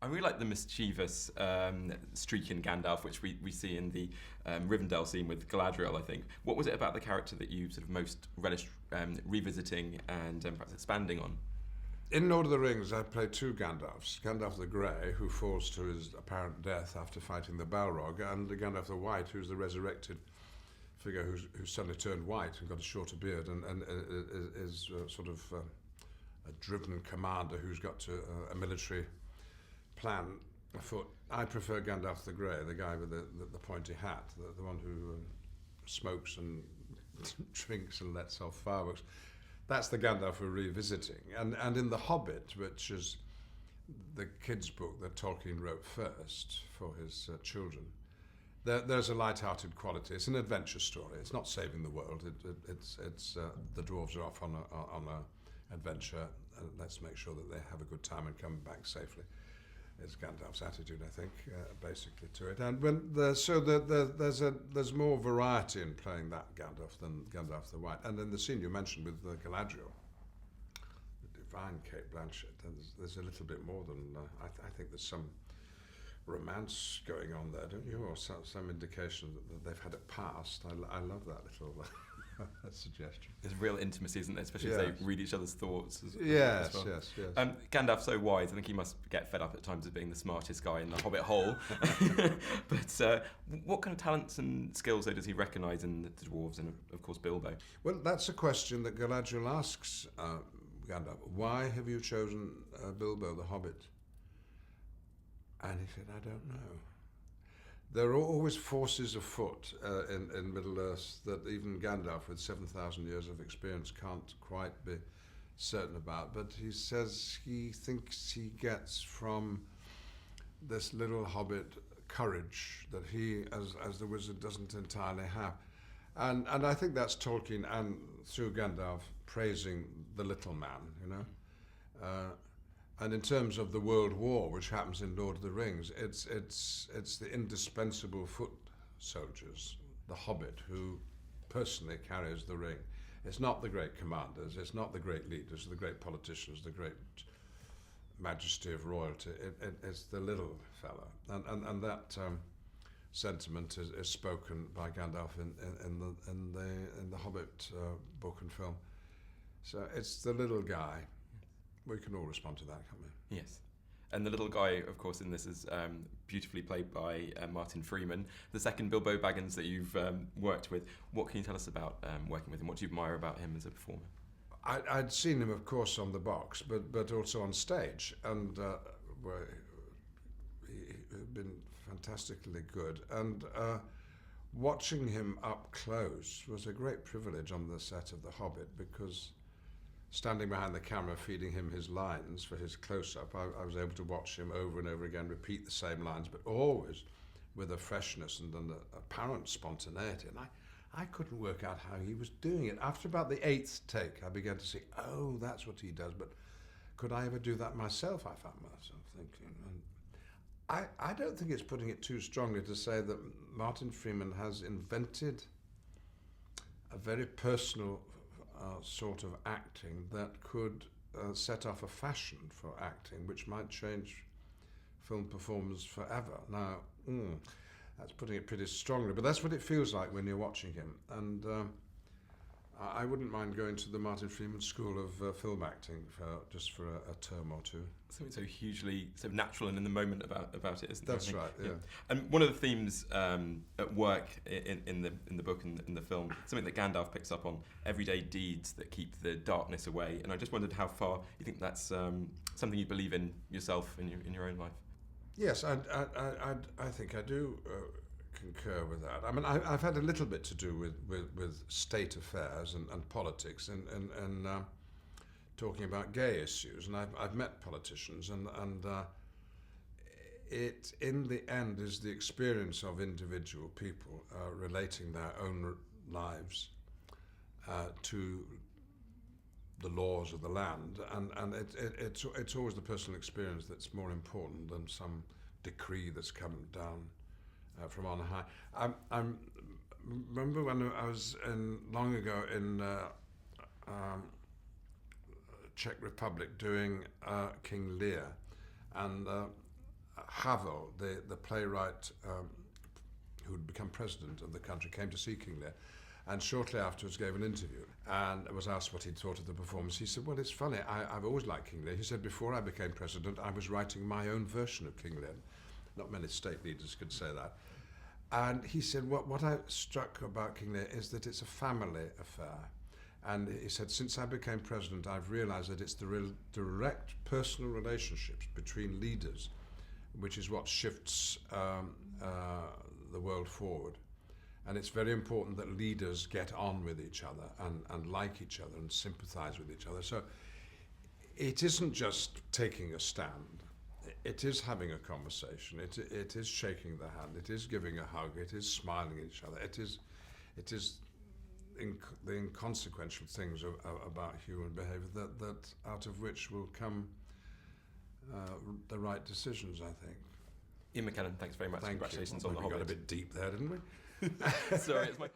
I really like the mischievous streak in Gandalf, which we see in the Rivendell scene with Galadriel, I think. What was it about the character that you sort of most relished revisiting and perhaps expanding on? In Lord of the Rings, I played two Gandalfs. Gandalf the Grey, who falls to his apparent death after fighting the Balrog, and Gandalf the White, who's the resurrected figure who's suddenly turned white and got a shorter beard and is sort of a driven commander who's got a military plan afoot. I prefer Gandalf the Grey, the guy with the pointy hat, the one who smokes and drinks and lets off fireworks. That's the Gandalf we're revisiting. And in The Hobbit, which is the kids' book that Tolkien wrote first for his children, there's a light-hearted quality. It's an adventure story. It's not saving the world. It's the dwarves are off on a adventure. Let's make sure that they have a good time and come back safely. It's Gandalf's attitude, I think, basically to it. And when there's more variety in playing that Gandalf than Gandalf the White. And then the scene you mentioned with Galadriel, the divine Cate Blanchett, there's a little bit more than I think there's some romance going on there, don't you? Or some indication that they've had it past. I love that little suggestion. There's real intimacy, isn't there? Especially as they read each other's thoughts. Yes. Gandalf's so wise, I think he must get fed up at times of being the smartest guy in the Hobbit hole. But what kind of talents and skills, though, does he recognise in the dwarves and, of course, Bilbo? Well, that's a question that Galadriel asks Gandalf. Why have you chosen Bilbo the Hobbit? And he said, I don't know. There are always forces afoot in Middle-earth that even Gandalf, with 7,000 years of experience, can't quite be certain about. But he says he thinks he gets from this little hobbit courage that he, as the wizard, doesn't entirely have. And I think that's Tolkien, and through Gandalf, praising the little man, you know. And in terms of the World War, which happens in Lord of the Rings, it's the indispensable foot soldiers, the Hobbit, who personally carries the ring. It's not the great commanders, it's not the great leaders, the great politicians, the great majesty of royalty. It's the little fella, and that sentiment is spoken by Gandalf in the Hobbit book and film. So it's the little guy. We can all respond to that, can't we? Yes. And the little guy, of course, in this is beautifully played by Martin Freeman, the second Bilbo Baggins that you've worked with. What can you tell us about working with him? What do you admire about him as a performer? I'd seen him, of course, on the box, but also on stage, and where he'd been fantastically good. And watching him up close was a great privilege on the set of The Hobbit, because standing behind the camera, feeding him his lines for his close-up, I was able to watch him over and over again repeat the same lines, but always with a freshness and an apparent spontaneity. And I couldn't work out how he was doing it. After about the 8th take, I began to see, oh, that's what he does, but could I ever do that myself, I found myself thinking. And I don't think it's putting it too strongly to say that Martin Freeman has invented a very personal sort of acting that could set off a fashion for acting, which might change film performers forever. Now, that's putting it pretty strongly, but that's what it feels like when you're watching him. And I wouldn't mind going to the Martin Freeman School of Film Acting just for a term or two. Something so hugely natural and in the moment about it, isn't there? That's right, yeah. And one of the themes at work in the book and in the film, something that Gandalf picks up on, everyday deeds that keep the darkness away. And I just wondered how far you think that's something you believe in yourself in your own life. Yes, I think I do concur with that. I mean, I've had a little bit to do with state affairs and politics and talking about gay issues, and I've met politicians, and it in the end is the experience of individual people relating their own lives to the laws of the land, and it's always the personal experience that's more important than some decree that's come down from on high. I remember when I was long ago in Czech Republic doing King Lear, and Havel, the playwright who had become president of the country, came to see King Lear, and shortly afterwards gave an interview and was asked what he'd thought of the performance. He said, well, it's funny, I've always liked King Lear. He said, before I became president, I was writing my own version of King Lear. Not many state leaders could say that. And he said, what I struck about King Lear is that it's a family affair. And he said, since I became president, I've realized that it's the real direct personal relationships between leaders, which is what shifts the world forward. And it's very important that leaders get on with each other and like each other and sympathize with each other. So it isn't just taking a stand. It is having a conversation. It is shaking the hand. It is giving a hug. It is smiling at each other. It is the inconsequential things about human behavior that out of which will come the right decisions, I think. Ian McKellen, thanks very much. Thank Congratulations you. on The We Hobbit. got a bit deep there, didn't we? Sorry, it's my...